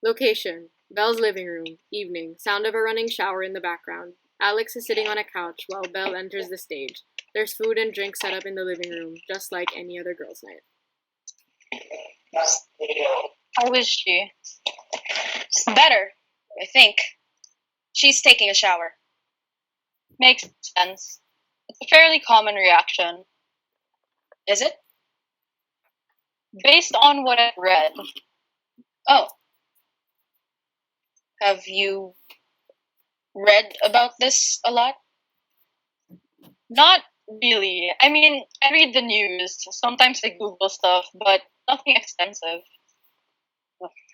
Location: Belle's living room. Evening. Sound of a running shower in the background. Alex is sitting on a couch while Belle enters the stage. There's food and drink set up in the living room, just like any other girls' night. How is she? Better, I think. She's taking a shower. Makes sense. It's a fairly common reaction. Is it? Based on what I've read. Oh. Have you read about this a lot? Not really. I mean, I read the news. Sometimes I Google stuff, but nothing extensive.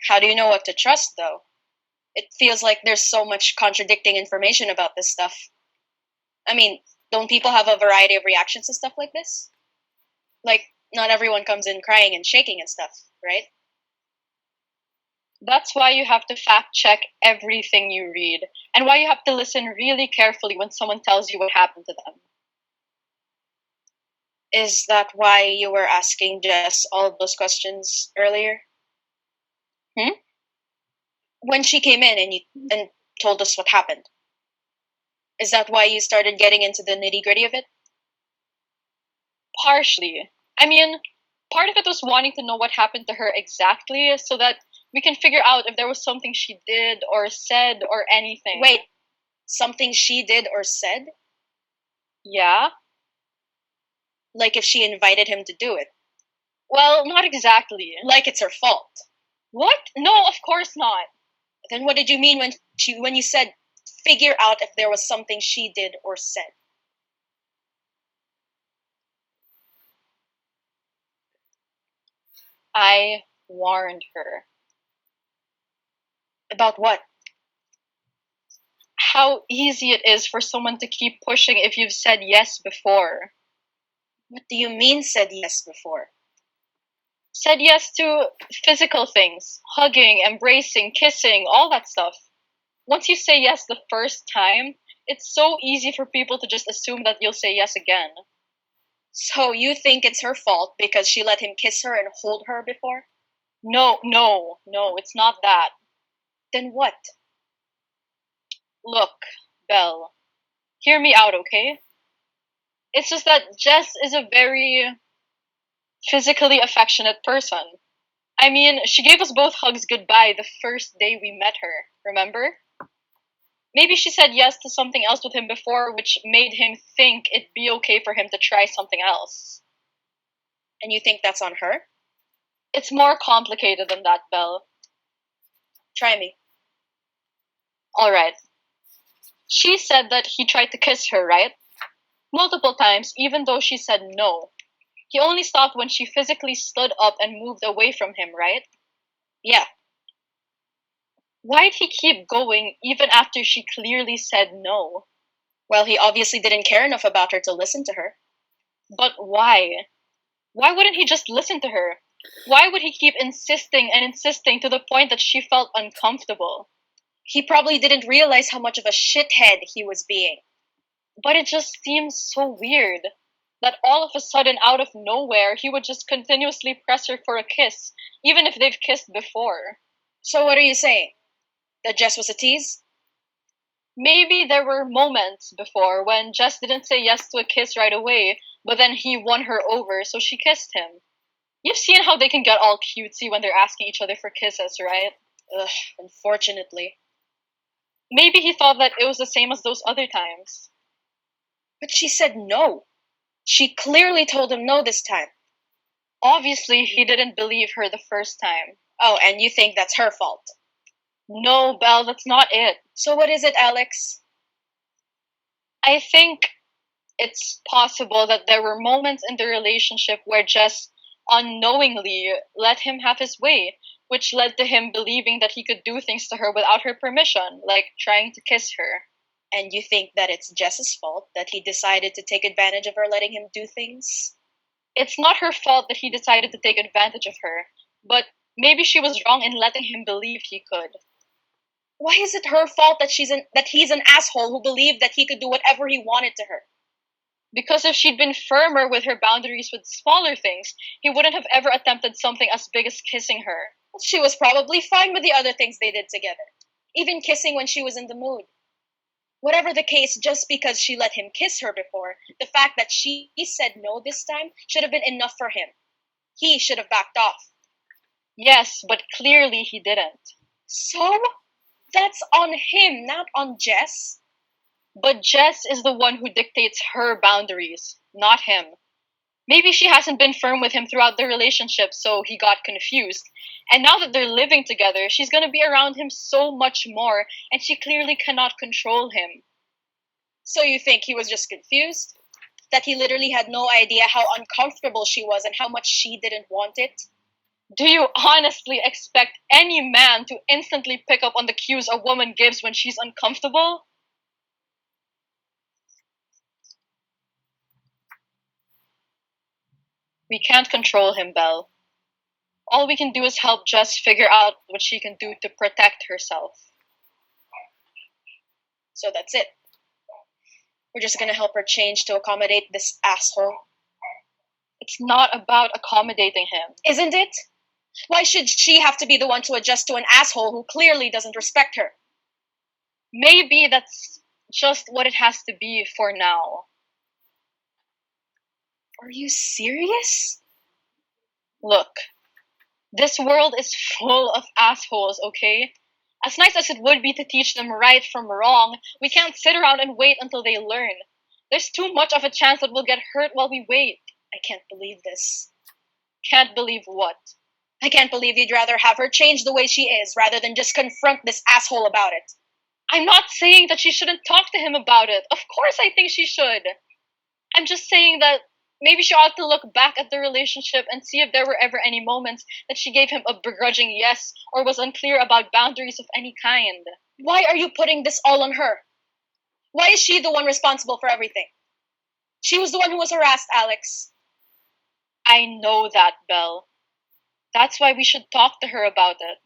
How do you know what to trust, though? It feels like there's so much contradicting information about this stuff. I mean, don't people have a variety of reactions to stuff like this? Like, not everyone comes in crying and shaking and stuff, right? That's why you have to fact check everything you read, and why you have to listen really carefully when someone tells you what happened to them. Is that why you were asking Jess all of those questions earlier? When she came in and told us what happened. Is that why you started getting into the nitty-gritty of it? Partially. I mean, part of it was wanting to know what happened to her exactly so that we can figure out if there was something she did or said or anything. Wait, something she did or said? Yeah. Like if she invited him to do it? Well, not exactly. Like it's her fault? What? No, of course not. Then what did you mean when you said figure out if there was something she did or said? I warned her. About what? How easy it is for someone to keep pushing if you've said yes before. What do you mean said yes before? Said yes to physical things. Hugging, embracing, kissing, all that stuff. Once you say yes the first time, it's so easy for people to just assume that you'll say yes again. So you think it's her fault because she let him kiss her and hold her before? No, it's not that. Then what? Look, Belle, hear me out, okay? It's just that Jess is a very physically affectionate person. I mean, she gave us both hugs goodbye the first day we met her, remember? Maybe she said yes to something else with him before, which made him think it'd be okay for him to try something else. And you think that's on her? It's more complicated than that, Belle. Try me. Alright. She said that he tried to kiss her, right? Multiple times, even though she said no. He only stopped when she physically stood up and moved away from him, right? Yeah. Why'd he keep going even after she clearly said no? Well, he obviously didn't care enough about her to listen to her. But why? Why wouldn't he just listen to her? Why would he keep insisting and insisting to the point that she felt uncomfortable? He probably didn't realize how much of a shithead he was being. But it just seems so weird that all of a sudden, out of nowhere, he would just continuously press her for a kiss, even if they've kissed before. So what are you saying? That Jess was a tease? Maybe there were moments before when Jess didn't say yes to a kiss right away, but then he won her over, so she kissed him. You've seen how they can get all cutesy when they're asking each other for kisses, right? Ugh, unfortunately. Maybe he thought that it was the same as those other times. But she said no. She clearly told him no this time. Obviously, he didn't believe her the first time. Oh, and you think that's her fault? No, Belle, that's not it. So what is it, Alex? I think it's possible that there were moments in the relationship where Jess unknowingly let him have his way, which led to him believing that he could do things to her without her permission, like trying to kiss her. And you think that it's Jess's fault that he decided to take advantage of her letting him do things? It's not her fault that he decided to take advantage of her, but maybe she was wrong in letting him believe he could. Why is it her fault that he's an asshole who believed that he could do whatever he wanted to her? Because if she'd been firmer with her boundaries with smaller things, he wouldn't have ever attempted something as big as kissing her. She was probably fine with the other things they did together, even kissing when she was in the mood. Whatever the case, just because she let him kiss her before, the fact that she said no this time should have been enough for him. He should have backed off. Yes, but clearly he didn't. So? That's on him, not on Jess. But Jess is the one who dictates her boundaries, not him. Maybe she hasn't been firm with him throughout the relationship, so he got confused. And now that they're living together, she's gonna be around him so much more, and she clearly cannot control him. So you think he was just confused? That he literally had no idea how uncomfortable she was and how much she didn't want it? Do you honestly expect any man to instantly pick up on the cues a woman gives when she's uncomfortable? We can't control him, Belle. All we can do is help Jess figure out what she can do to protect herself. So that's it. We're just gonna help her change to accommodate this asshole. It's not about accommodating him. Isn't it? Why should she have to be the one to adjust to an asshole who clearly doesn't respect her? Maybe that's just what it has to be for now. Are you serious? Look, this world is full of assholes, okay? As nice as it would be to teach them right from wrong, we can't sit around and wait until they learn. There's too much of a chance that we'll get hurt while we wait. I can't believe this. Can't believe what? I can't believe you'd rather have her change the way she is rather than just confront this asshole about it. I'm not saying that she shouldn't talk to him about it. Of course I think she should. I'm just saying that maybe she ought to look back at the relationship and see if there were ever any moments that she gave him a begrudging yes or was unclear about boundaries of any kind. Why are you putting this all on her? Why is she the one responsible for everything? She was the one who was harassed, Alex. I know that, Belle. That's why we should talk to her about it.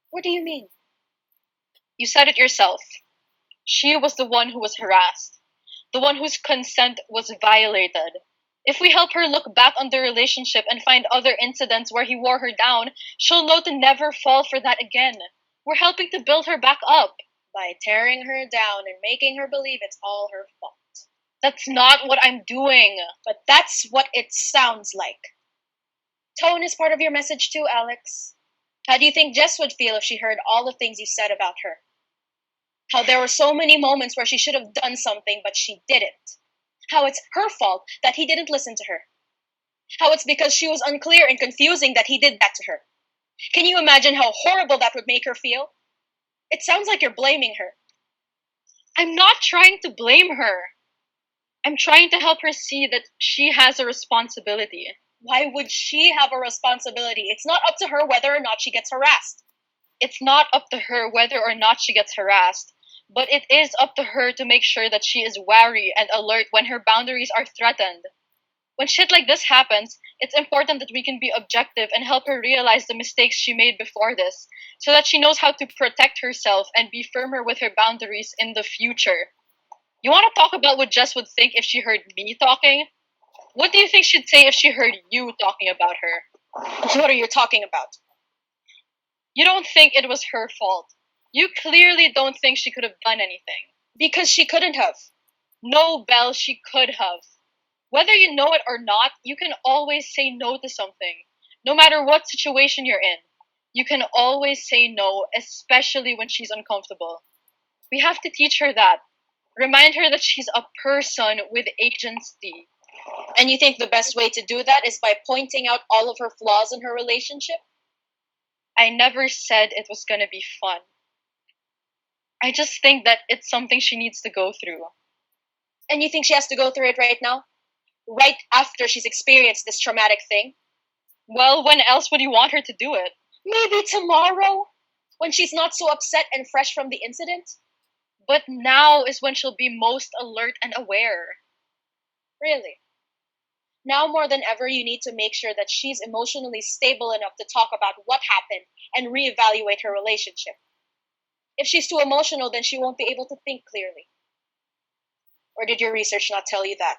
What do you mean? You said it yourself. She was the one who was harassed, the one whose consent was violated. If we help her look back on the relationship and find other incidents where he wore her down, she'll know to never fall for that again. We're helping to build her back up. By tearing her down and making her believe it's all her fault. That's not what I'm doing. But that's what it sounds like. Tone is part of your message too, Alex. How do you think Jess would feel if she heard all the things you said about her? How there were so many moments where she should have done something, but she didn't. How it's her fault that he didn't listen to her. How it's because she was unclear and confusing that he did that to her. Can you imagine how horrible that would make her feel? It sounds like you're blaming her. I'm not trying to blame her. I'm trying to help her see that she has a responsibility. Why would she have a responsibility? It's not up to her whether or not she gets harassed. It's not up to her whether or not she gets harassed, but it is up to her to make sure that she is wary and alert when her boundaries are threatened. When shit like this happens, it's important that we can be objective and help her realize the mistakes she made before this, so that she knows how to protect herself and be firmer with her boundaries in the future. You want to talk about what Jess would think if she heard me talking? What do you think she'd say if she heard you talking about her? What are you talking about? You don't think it was her fault. You clearly don't think she could have done anything. Because she couldn't have. No, Belle, she could have. Whether you know it or not, you can always say no to something. No matter what situation you're in, you can always say no, especially when she's uncomfortable. We have to teach her that. Remind her that she's a person with agency. And you think the best way to do that is by pointing out all of her flaws in her relationship? I never said it was gonna be fun. I just think that it's something she needs to go through. And you think she has to go through it right now? Right after she's experienced this traumatic thing? Well, when else would you want her to do it? Maybe tomorrow? When she's not so upset and fresh from the incident? But now is when she'll be most alert and aware. Really? Now more than ever, you need to make sure that she's emotionally stable enough to talk about what happened and reevaluate her relationship. If she's too emotional, then she won't be able to think clearly. Or did your research not tell you that?